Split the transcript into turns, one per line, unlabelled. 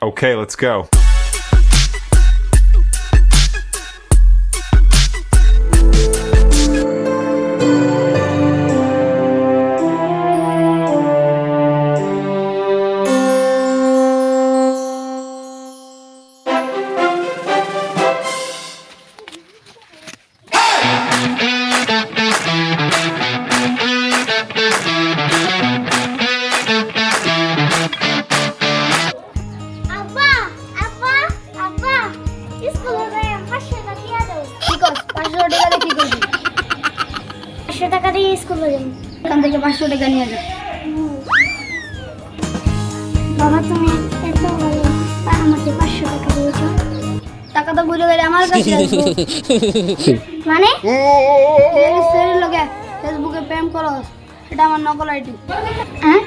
Okay, let's go.
আব্বা আব্বা আব্বা স্কুলে যাই 500 টাকা দিয়ে দাও
কি কর 500 টাকা দিয়ে কি করবি?
500 টাকা দিয়ে স্কুলে যাই
এখান থেকে 500 টাকা নিয়ে যা।
বাবা তুমি এত ভালো আর আমাকে 500 টাকা দিয়েছো
টাকা তো বুঝে গেলে আমার কাছে আসবো।
মানে
এই ছেলের লগে ফেসবুকে প্রেম করস, এটা আমার নকল আইডি।
হ্যাঁ